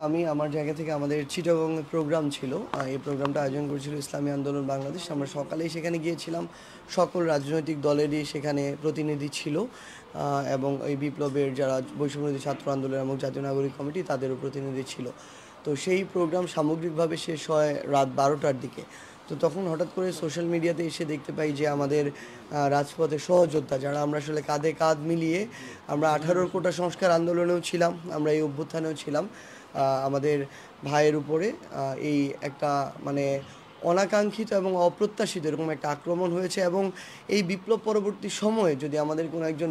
আমি আমার জায়গা থেকে আমাদের চিটাগংয়ে প্রোগ্রাম ছিল। এই প্রোগ্রামটা আয়োজন করেছিল ইসলামী আন্দোলন বাংলাদেশ। আমরা সকালেই সেখানে গিয়েছিলাম। সকল রাজনৈতিক দলেরই সেখানে প্রতিনিধি ছিল এবং এই বিপ্লবের যারা বৈষম্যবিরোধী ছাত্র আন্দোলন এবং জাতীয় নাগরিক কমিটি তাদেরও প্রতিনিধি ছিল। তো সেই প্রোগ্রাম সামগ্রিকভাবে শেষ হয় রাত 12টার দিকে। তো তখন হঠাৎ করে সোশ্যাল মিডিয়াতে এসে দেখতে পাই যে আমাদের রাজপথের সহযোদ্ধা যারা আমরা আসলে কাঁধে কাঁধ মিলিয়ে আমরা 18 কোটা সংস্কার আন্দোলনেও ছিলাম, আমরা এই অভ্যুত্থানেও ছিলাম। আমাদের ভাইয়ের উপরে এই একটা মানে অনাকাঙ্ক্ষিত এবং অপ্রত্যাশিত এরকম একটা আক্রমণ হয়েছে এবং এই বিপ্লব পরবর্তী সময়ে যদি আমাদের কোনো একজন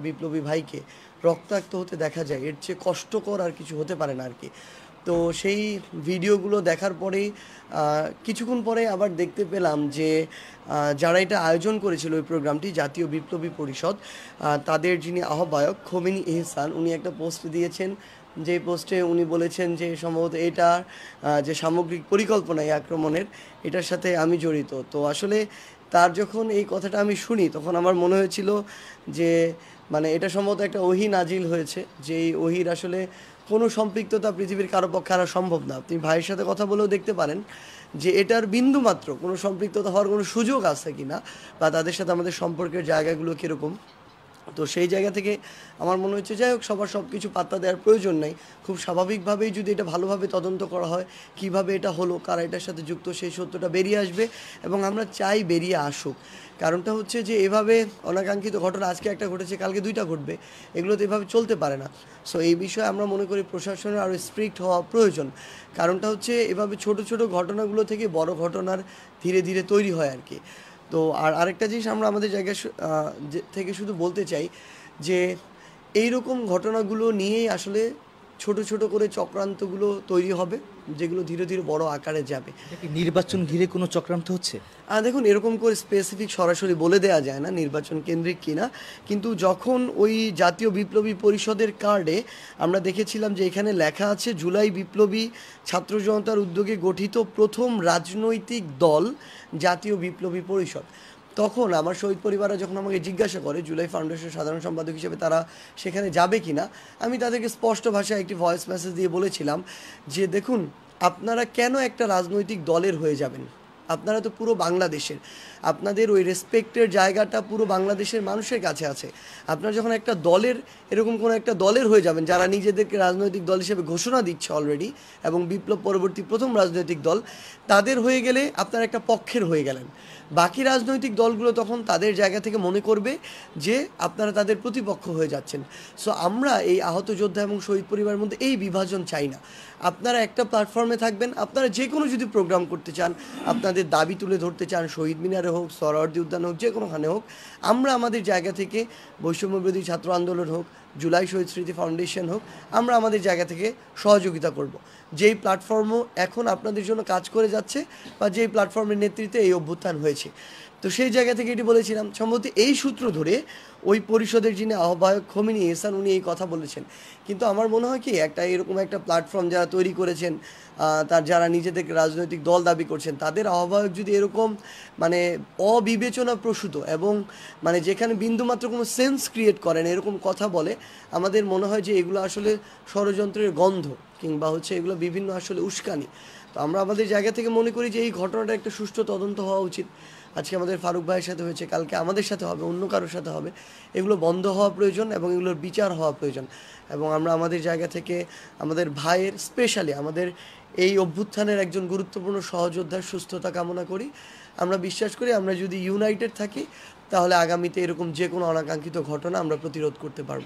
বিপ্লবী ভাইকে রক্তাক্ত হতে দেখা যায়, এর চেয়ে কষ্টকর আর কিছু হতে পারে না আর কি। তো সেই ভিডিওগুলো দেখার পরেই কিছুক্ষণ পরে আবার দেখতে পেলাম যে যারা এটা আয়োজন করেছিল ওই প্রোগ্রামটি, জাতীয় বিপ্লবী পরিষদ, তাদের যিনি আহ্বায়ক খোমেনি এহসান, উনি একটা পোস্ট দিয়েছেন। যে পোস্টে উনি বলেছেন যে সম্ভবত এটা যে সামগ্রিক পরিকল্পনা এই আক্রমণের, এটার সাথে আমি জড়িত। তো আসলে তার যখন এই কথাটা আমি শুনি তখন আমার মনে হয়েছিল যে মানে এটা সম্ভবত একটা ওহী নাজিল হয়েছে, যে এই ওহীর আসলে কোনো সম্পৃক্ততা পৃথিবীর কারো পক্ষে আনা সম্ভব না। আপনি ভাইয়ের সাথে কথা বলেও দেখতে পারেন যে এটার বিন্দুমাত্র কোনো সম্পৃক্ততা হওয়ার কোনো সুযোগ আছে কি না, বা তাদের সাথে আমাদের সম্পর্কের জায়গাগুলো কীরকম। তো সেই জায়গা থেকে আমার মনে হচ্ছে যাই হোক, সবার সব কিছু পাত্তা দেওয়ার প্রয়োজন নেই। খুব স্বাভাবিকভাবেই যদি এটা ভালোভাবে তদন্ত করা হয়, কিভাবে এটা হলো, কারা এটার সাথে যুক্ত, সেই সত্যটা বেরিয়ে আসবে এবং আমরা চাই বেরিয়ে আসুক। কারণটা হচ্ছে যে এভাবে অনাকাঙ্ক্ষিত ঘটনা আজকে একটা ঘটেছে, কালকে 2টা ঘটবে, এগুলো তো এভাবে চলতে পারে না। সো এই বিষয়ে আমরা মনে করি প্রশাসনের আরও স্ট্রিক্ট হওয়া প্রয়োজন। কারণটা হচ্ছে এভাবে ছোট ছোট ঘটনাগুলো থেকে বড় ঘটনার ধীরে ধীরে তৈরি হয় আর কি। তো আরেকটা জিনিস আমরা আমাদের জায়গায় থেকে শুধু বলতে চাই যে এই রকম ঘটনাগুলো নিয়েই আসলে ছোট ছোট করে চক্রান্তগুলো তৈরি হবে, যেগুলো ধীরে ধীরে বড় আকারে যাবে। নির্বাচন ঘিরে কোনো চক্রান্ত হচ্ছে? দেখুন, এরকম করে স্পেসিফিক সরাসরি বলে দেওয়া যায় না নির্বাচন কেন্দ্রিক কিনা, কিন্তু যখন ওই জাতীয় বিপ্লবী পরিষদের কার্ডে আমরা দেখেছিলাম যে এখানে লেখা আছে জুলাই বিপ্লবী ছাত্র জনতার উদ্যোগে গঠিত প্রথম রাজনৈতিক দল জাতীয় বিপ্লবী পরিষদ, তখন আমার শহীদ পরিবাররা যখন আমাকে জিজ্ঞাসা করে জুলাই ফাউন্ডেশন সাধারণ সম্পাদক হিসেবে তারা সেখানে যাবে কি না, আমি তাদেরকে স্পষ্ট ভাষায় একটি ভয়েস মেসেজ দিয়ে বলেছিলাম যে দেখুন, আপনারা কেন একটা রাজনৈতিক দলের হয়ে যাবেন? আপনারা তো পুরো বাংলাদেশের, আপনাদের ওই রেসপেক্টের জায়গাটা পুরো বাংলাদেশের মানুষের কাছে আছে। আপনারা যখন একটা দলের, এরকম কোনো একটা দলের হয়ে যাবেন যারা নিজেদেরকে রাজনৈতিক দল হিসেবে ঘোষণা দিচ্ছে অলরেডি এবং বিপ্লব পরবর্তী প্রথম রাজনৈতিক দল, তাদের হয়ে গেলে আপনারা একটা পক্ষের হয়ে গেলেন। বাকি রাজনৈতিক দলগুলো তখন তাদের জায়গা থেকে মনে করবে যে আপনারা তাদের প্রতিপক্ষ হয়ে যাচ্ছেন। সো আমরা এই আহত যোদ্ধা এবং শহীদ পরিবারের মধ্যে এই বিভাজন চাই না। আপনারা একটা প্ল্যাটফর্মে থাকবেন, আপনারা যে কোনো যদি প্রোগ্রাম করতে চান, আপনাদের দাবি তুলে ধরতে চান, শহীদ মিনারে হোক, সোহরাওয়ার্দী উদ্যানে হোক, যে কোনোখানে হোক, আমরা আমাদের জায়গা থেকে বৈষম্যবিরোধী ছাত্র আন্দোলন হোক, জুলাই শহীদ স্মৃতি ফাউন্ডেশন হোক, আমরা আমাদের জায়গা থেকে সহযোগিতা করব। যেই প্ল্যাটফর্মও এখন আপনাদের জন্য কাজ করে যাচ্ছে বা যেই প্ল্যাটফর্মের নেতৃত্বে এই অভ্যুত্থান হয়েছে, তো সেই জায়গা থেকে এটি বলেছিলাম। সম্ভবত এই সূত্র ধরে ওই পরিষদের যিনি আহ্বায়ক খোমেনি এহসান, উনি এই কথা বলেছেন। কিন্তু আমার মনে হয় কি, একটা এরকম একটা প্ল্যাটফর্ম যারা তৈরি করেছেন, তার যারা নিজেদেরকে রাজনৈতিক দল দাবি করছেন, তাদের আহ্বায়ক যদি এরকম মানে অবিবেচনা প্রসূত এবং মানে যেখানে বিন্দুমাত্র কোনো সেন্স ক্রিয়েট করেন এরকম কথা বলে, আমাদের মনে হয় যে এগুলো আসলে ষড়যন্ত্রের গন্ধ, কিংবা হচ্ছে এগুলো বিভিন্ন আসলে উস্কানি। তো আমরা আমাদের জায়গা থেকে মনে করি যে এই ঘটনাটা একটা সুষ্ঠু তদন্ত হওয়া উচিত। আজকে আমাদের ফারুক ভাইয়ের সাথে হয়েছে, কালকে আমাদের সাথে হবে, অন্য কারোর সাথে হবে। এগুলো বন্ধ হওয়া প্রয়োজন এবং এগুলোর বিচার হওয়া প্রয়োজন। এবং আমরা আমাদের জায়গা থেকে আমাদের ভাইয়ের, স্পেশালি আমাদের এই অভ্যুত্থানের একজন গুরুত্বপূর্ণ সহযোদ্ধার সুস্থতা কামনা করি। আমরা বিশ্বাস করি আমরা যদি ইউনাইটেড থাকি তাহলে আগামীতে এরকম যে কোনো অনাকাঙ্ক্ষিত ঘটনা আমরা প্রতিরোধ করতে পারবো।